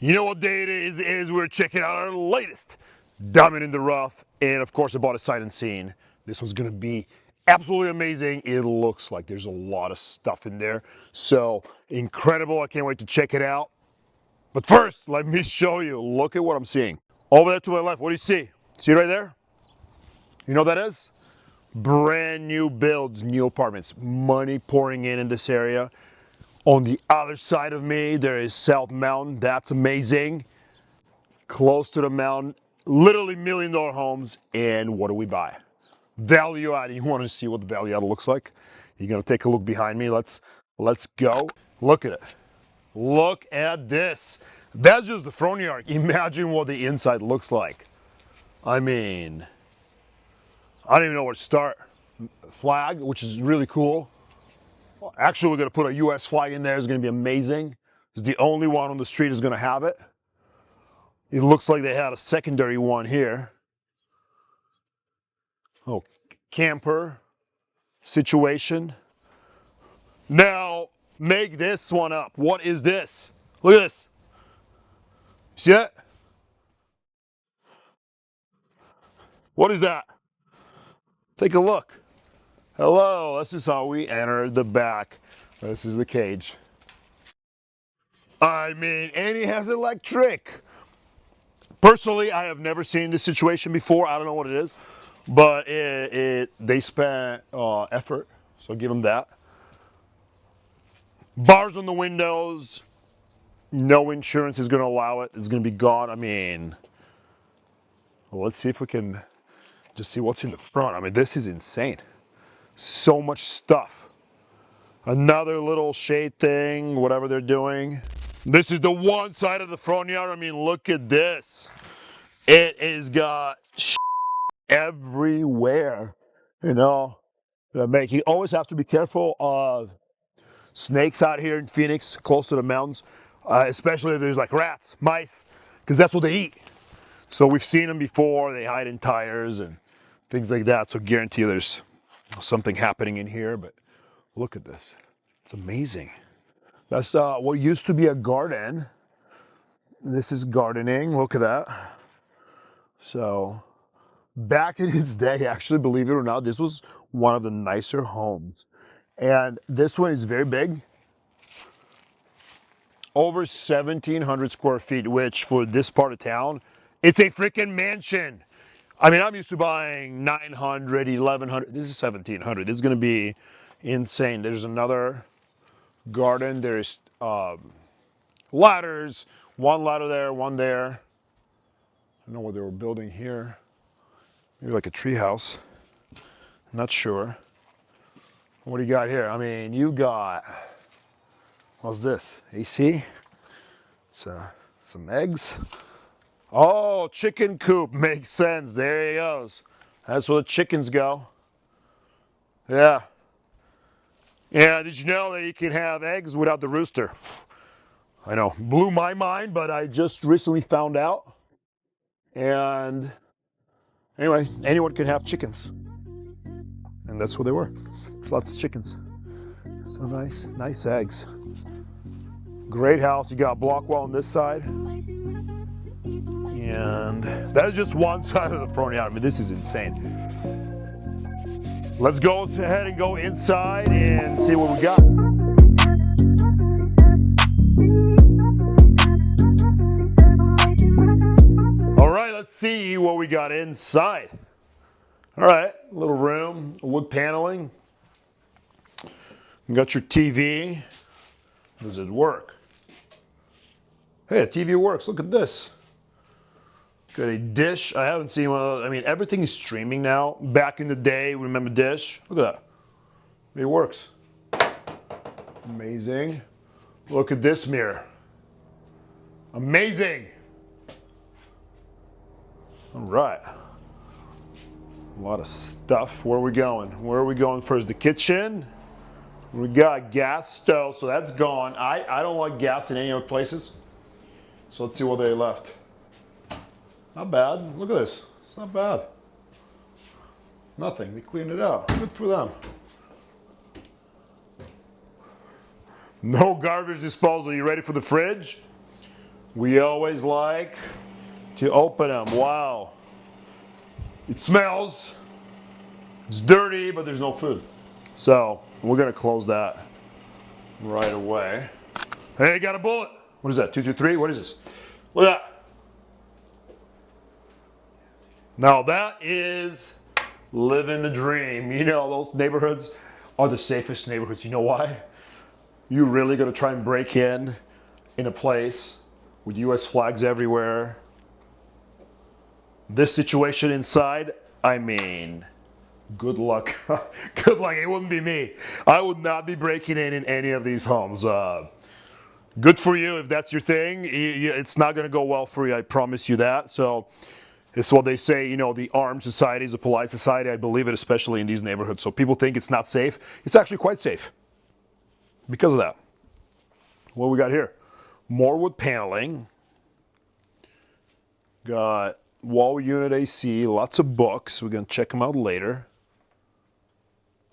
You know what day it is we're checking out our latest Diamond in the Rough. And of course I bought a sight unseen. This one's gonna be absolutely amazing. It looks like there's a lot of stuff in there. So incredible, I can't wait to check it out. But first, let me show you, look at what I'm seeing. Over there to my left, what do you see? See right there? You know what that is? Brand new builds, new apartments, money pouring in this area. On the other side of me, there is South Mountain. That's amazing. Close to the mountain, literally $1 million homes. And what do we buy? Value add. You want to see what the value add looks like? You're gonna take a look behind me. Let's go. Look at it. Look at this. That's just the front yard. Imagine what the inside looks like. I mean, I don't even know where to start. Flag, which is really cool. Actually, we're going to put a U.S. flag in there. It's going to be amazing. It's the only one on the street is going to have it. It looks like they had a secondary one here. Oh, camper situation. Now, make this one up. What is this? Look at this. See that? What is that? Take a look. Hello, this is how we enter the back. This is the cage. I mean, and it has electric. Personally, I have never seen this situation before. I don't know what it is, but they spent effort, so give them that. Bars on the windows. No insurance is going to allow it. It's going to be gone. I mean, well, let's see if we can just see what's in the front. I mean, this is insane. So much stuff. Another little shade thing, whatever they're doing. This is the one side of the front yard. I mean, look at this. It has got everywhere, you know. You always have to be careful of snakes out here in Phoenix, close to the mountains, especially if there's like rats, mice, because that's what they eat. So we've seen them before. They hide in tires and things like that. So guarantee you there's something happening in here. But look at this. It's amazing. That's what used to be a garden. This is gardening. Look at that. So back in its day, actually, believe it or not, this was one of the nicer homes. And this one is very big. Over 1,700 square feet, which for this part of town, it's a freaking mansion. I mean, I'm used to buying 900, 1,100. This is 1,700. It's going to be insane. There's another garden. There's ladders. One ladder there, one there. I don't know what they were building here. Maybe like a tree house. Not sure. What do you got here? I mean, you got, what's this? AC? So, some eggs. Oh, chicken coop. Makes sense. There he goes. That's where the chickens go. Yeah. Yeah, did you know that you can have eggs without the rooster? I know, blew my mind, but I just recently found out. And anyway, anyone can have chickens. And that's what they were. Lots of chickens. So nice eggs. Great house. You got block wall on this side. And that is just one side of the front yard. I mean, this is insane. Let's go ahead and go inside and see what we got. All right, let's see what we got inside. All right, little room, wood paneling. You got your TV. Does it work? Hey, the TV works. Look at this. Got a dish. I haven't seen one of those. I mean, everything is streaming now. Back in the day, remember dish? Look at that. It works. Amazing. Look at this mirror. Amazing. All right. A lot of stuff. Where are we going? Where are we going first? The kitchen. We got gas stove, so that's gone. I don't like gas in any other places. So let's see what they left. Not bad. Look at this. It's not bad. Nothing. They cleaned it out. Good for them. No garbage disposal. You ready for the fridge? We always like to open them. Wow. It smells. It's dirty, but there's no food. So we're gonna close that right away. Hey, got a bullet. What is that? 223? What is this? Look at that. Now that is living the dream. You know, those neighborhoods are the safest neighborhoods. You know why? You really gonna try and break in a place with US flags everywhere. This situation inside, I mean, good luck. Good luck. It wouldn't be me. I would not be breaking in any of these homes. Good for you if that's your thing. It's not going to go well for you. I promise you that. So it's what they say, you know, the armed society is a polite society. I believe it, especially in these neighborhoods. So people think it's not safe. It's actually quite safe because of that. What we got here? More wood paneling. Got wall unit AC, lots of books. We're going to check them out later.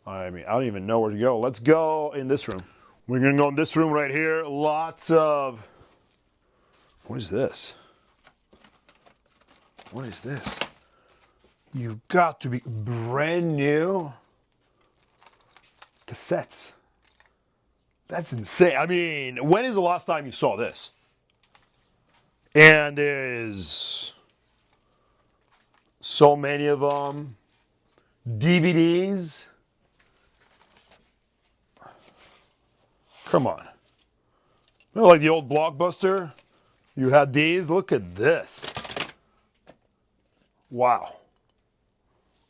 I mean, I don't even know where to go. Let's go in this room. We're going to go in this room right here. Lots of... What is this? What is this? You've got to be brand new cassettes. That's insane. I mean, when is the last time you saw this? And there's so many of them. DVDs. Come on. You know, like the old Blockbuster, you had these. Look at this. Wow.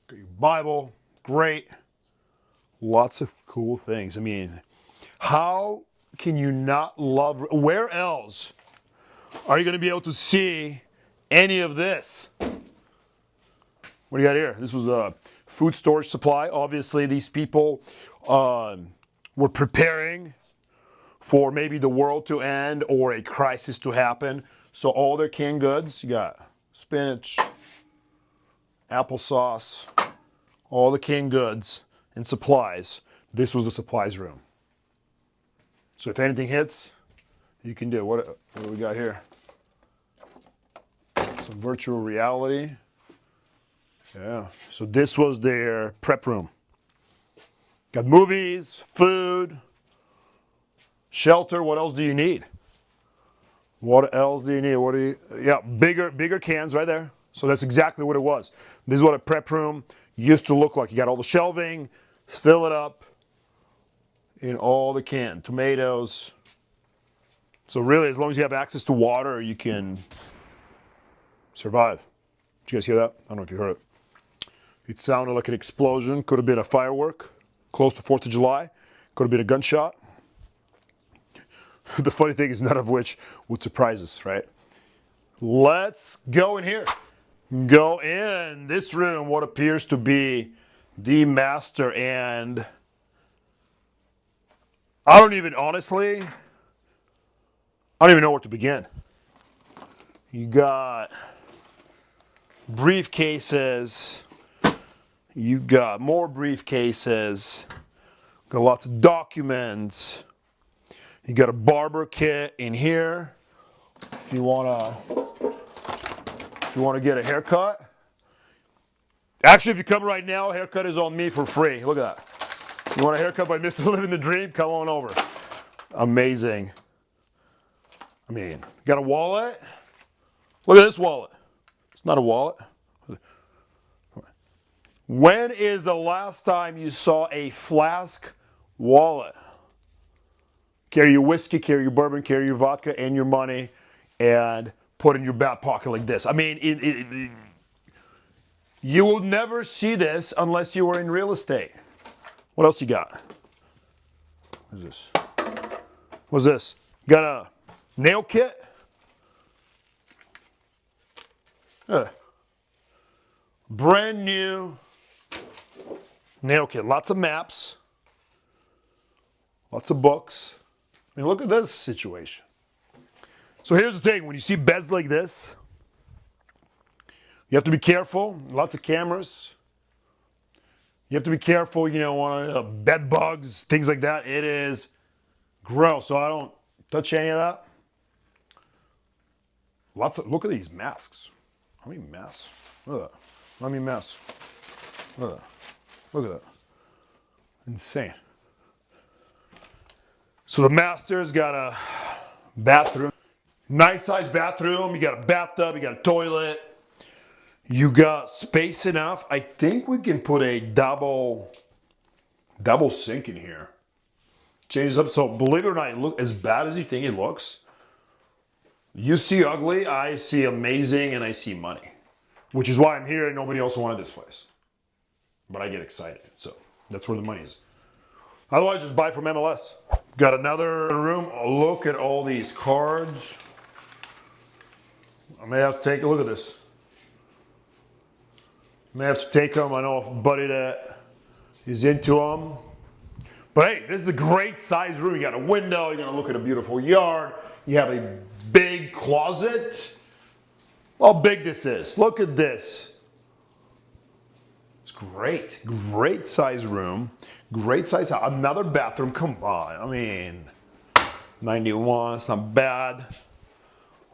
Got your Bible. Great. Lots of cool things. I mean, how can you not love... Where else are you going to be able to see any of this? What do you got here? This was a food storage supply. Obviously, these people were preparing for maybe the world to end or a crisis to happen. So all their canned goods, you got spinach, applesauce, all the canned goods and supplies. This was the supplies room. So if anything hits, you can do. What do we got here? Some virtual reality. Yeah. So this was their prep room. Got movies, food, shelter. What else do you need? What else do you need? What do you? Yeah, bigger cans right there. So that's exactly what it was. This is what a prep room used to look like. You got all the shelving, fill it up in all the cans, tomatoes. So really, as long as you have access to water, you can survive. Did you guys hear that? I don't know if you heard it. It sounded like an explosion. Could have been a firework close to 4th of July. Could have been a gunshot. The funny thing is none of which would surprise us, right? Let's go in here. Go in this room, what appears to be the master, and I don't even know where to begin. You got briefcases. You got more briefcases. Got lots of documents. You got a barber kit in here. If you wanna get a haircut. Actually, if you come right now, a haircut is on me for free. Look at that. You want a haircut by Mr. Living the Dream? Come on over. Amazing. I mean, got a wallet? Look at this wallet. It's not a wallet. When is the last time you saw a flask wallet? Carry your whiskey, carry your bourbon, carry your vodka and your money, and put in your back pocket like this. I mean, you will never see this unless you were in real estate. What else you got? What is this? What's this? Got a nail kit? Brand new nail kit. Lots of maps. Lots of books. I mean, look at this situation. So here's the thing. When you see beds like this, you have to be careful. Lots of cameras. You have to be careful, you know, on bed bugs, things like that. It is gross. So I don't touch any of that. Look at these masks. How many masks? Look at that. How many masks? Look at that. Look at that. Insane. So the master's got a bathroom. Nice sized bathroom. You got a bathtub, you got a toilet. You got space enough. I think we can put a double sink in here. Change it up. So believe it or not, it looks as bad as you think it looks. You see ugly, I see amazing, and I see money. Which is why I'm here and nobody else wanted this place. But I get excited, so that's where the money is. Otherwise, just buy from MLS. Got another room. Look at all these cards. I may have to take a look at this. May have to take them. I know a buddy that is into them. But hey, this is a great size room. You got a window. You're gonna look at a beautiful yard. You have a big closet. How big this is. Look at this. It's great. Great size room. Great size house. Another bathroom. Come on. I mean, 91. It's not bad.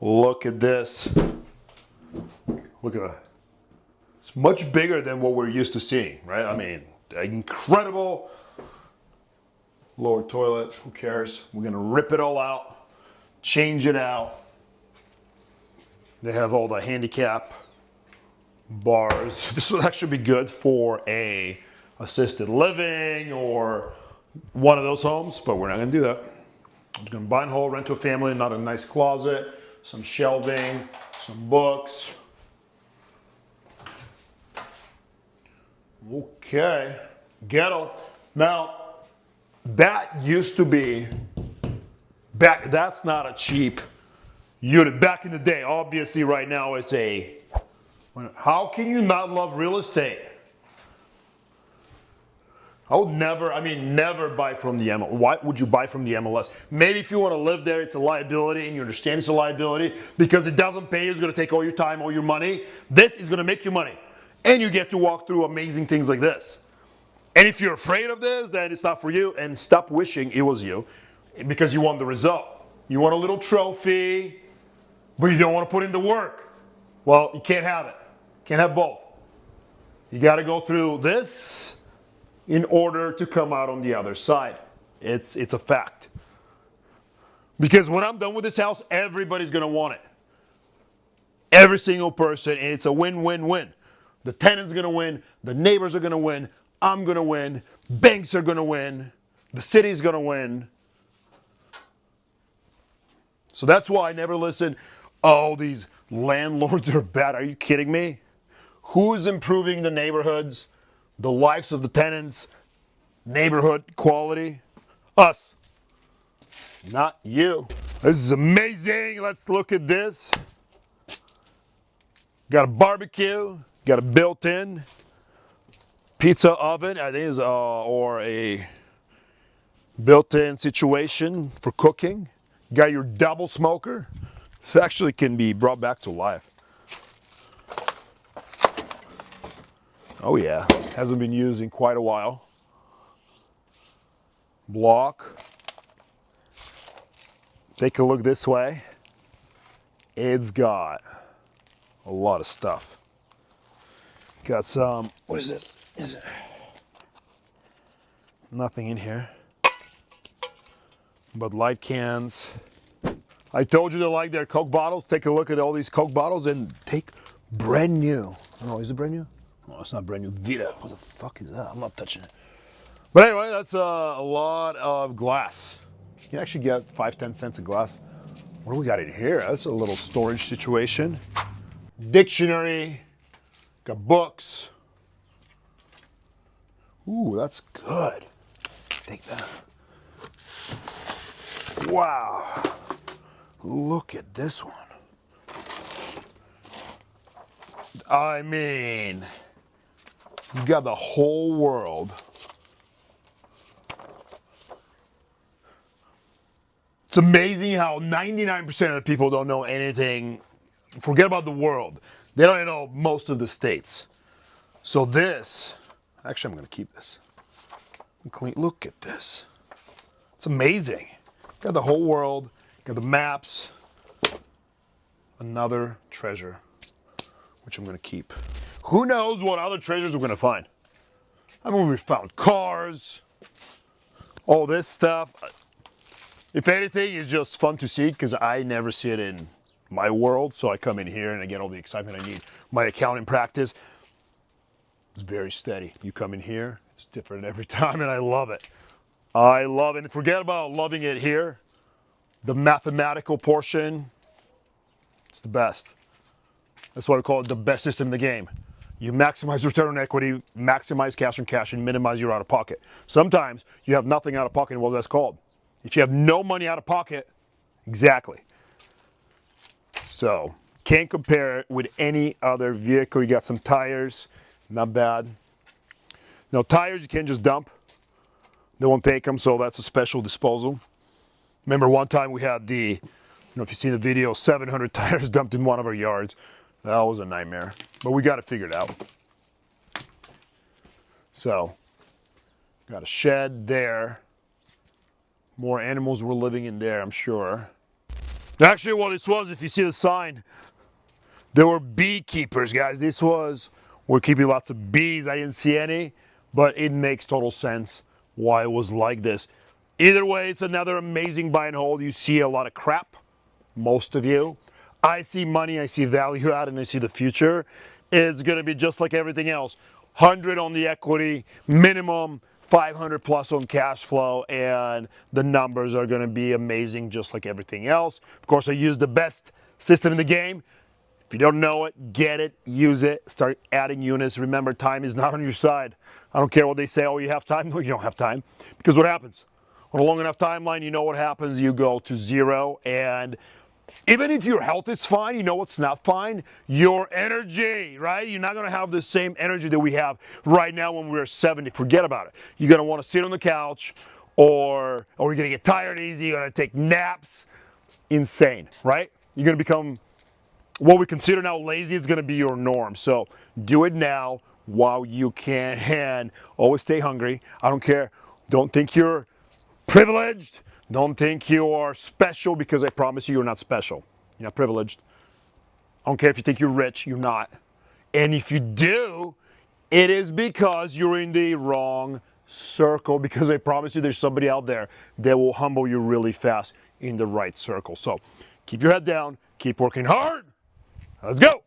Look at this. Look at that. It's much bigger than what we're used to seeing, right? I mean, incredible. Lower toilet. Who cares? We're gonna rip it all out. Change it out. They have all the handicap bars. This will actually be good for a assisted living or one of those homes, but we're not gonna do that. I'm just gonna buy and hold, rent to a family, not a nice closet, some shelving, some books. Okay, ghetto. Now, that used to be, that's not a cheap unit. Back in the day, obviously right now it's a, how can you not love real estate? I would never buy from the MLS. Why would you buy from the MLS? Maybe if you want to live there, it's a liability and you understand it's a liability because it doesn't pay you, it's going to take all your time, all your money. This is going to make you money. And you get to walk through amazing things like this. And if you're afraid of this, then it's not for you. And stop wishing it was you because you want the result. You want a little trophy, but you don't want to put in the work. Well, you can't have it. Can't have both. You got to go through this in order to come out on the other side. It's a fact. Because when I'm done with this house, everybody's going to want it. Every single person, and it's a win-win-win. The tenant's going to win, the neighbors are going to win, I'm going to win, banks are going to win, the city's going to win. So that's why I never listen, oh, these landlords are bad. Are you kidding me? Who's improving the neighborhoods, the lives of the tenants, neighborhood quality? Us. Not you. This is amazing. Let's look at this. Got a barbecue. Got a built-in pizza oven. I think is or a built-in situation for cooking. Got your double smoker. This actually can be brought back to life. Oh yeah, hasn't been used in quite a while. Block. Take a look this way. It's got a lot of stuff. Got some, what is this? Is it? Nothing in here. But light cans. I told you to like their Coke bottles. Take a look at all these Coke bottles and take brand new. Oh, is it brand new? Oh, it's not brand new. Vita. What the fuck is that? I'm not touching it. But anyway, that's a lot of glass. You can actually get 5-10 cents a glass. What do we got in here? That's a little storage situation. Dictionary. Got books. Ooh, that's good. Take that. Wow. Look at this one. I mean, you got the whole world. It's amazing how 99% of the people don't know anything. Forget about the world. They don't even know most of the states. So this, actually I'm going to keep this. Clean. Look at this. It's amazing. Got the whole world, got the maps. another treasure, which I'm gonna keep. Who knows what other treasures we're gonna find? I mean, we found cars, all this stuff. If anything, it's just fun to see because I never see it in my world. So I come in here and I get all the excitement I need. My accounting practice is very steady. You come in here, it's different every time, and I love it. I love it. And forget about loving it here. The mathematical portion, it's the best. That's why I call it the best system in the game. You maximize return on equity, maximize cash on cash, and minimize your out of pocket. Sometimes you have nothing out of pocket, and what that's called. If you have no money out of pocket, exactly. So, can't compare it with any other vehicle. You got some tires, not bad. Now, tires you can't just dump. They won't take them, so that's a special disposal. Remember one time we had the, I don't know if you've seen the video, 700 tires dumped in one of our yards. That was a nightmare, but we got it figured out. So, got a shed there. More animals were living in there, I'm sure. Actually, what this was, if you see the sign, there were beekeepers, guys. This was, we're keeping lots of bees. I didn't see any, but it makes total sense why it was like this. Either way, it's another amazing buy and hold. You see a lot of crap, most of you. I see money, I see value add, and I see the future. It's gonna be just like everything else. 100 on the equity, minimum 500 plus on cash flow, and the numbers are gonna be amazing just like everything else. Of course, I use the best system in the game. If you don't know it, get it, use it, start adding units. Remember, time is not on your side. I don't care what they say, oh, you have time. No, you don't have time. Because what happens? On a long enough timeline, you know what happens. You go to zero, and even if your health is fine, you know what's not fine? Your energy, right? You're not going to have the same energy that we have right now when we're 70. Forget about it. You're going to want to sit on the couch, or you're going to get tired easy. You're going to take naps. Insane, right? You're going to become what we consider now lazy is going to be your norm. So do it now while you can, and always stay hungry. I don't care. Don't think you're privileged. Don't think you are special, because I promise you, you're not special. You're not privileged. I don't care if you think you're rich, you're not. And if you do, it is because you're in the wrong circle, because I promise you there's somebody out there that will humble you really fast in the right circle. So keep your head down, keep working hard. Let's go.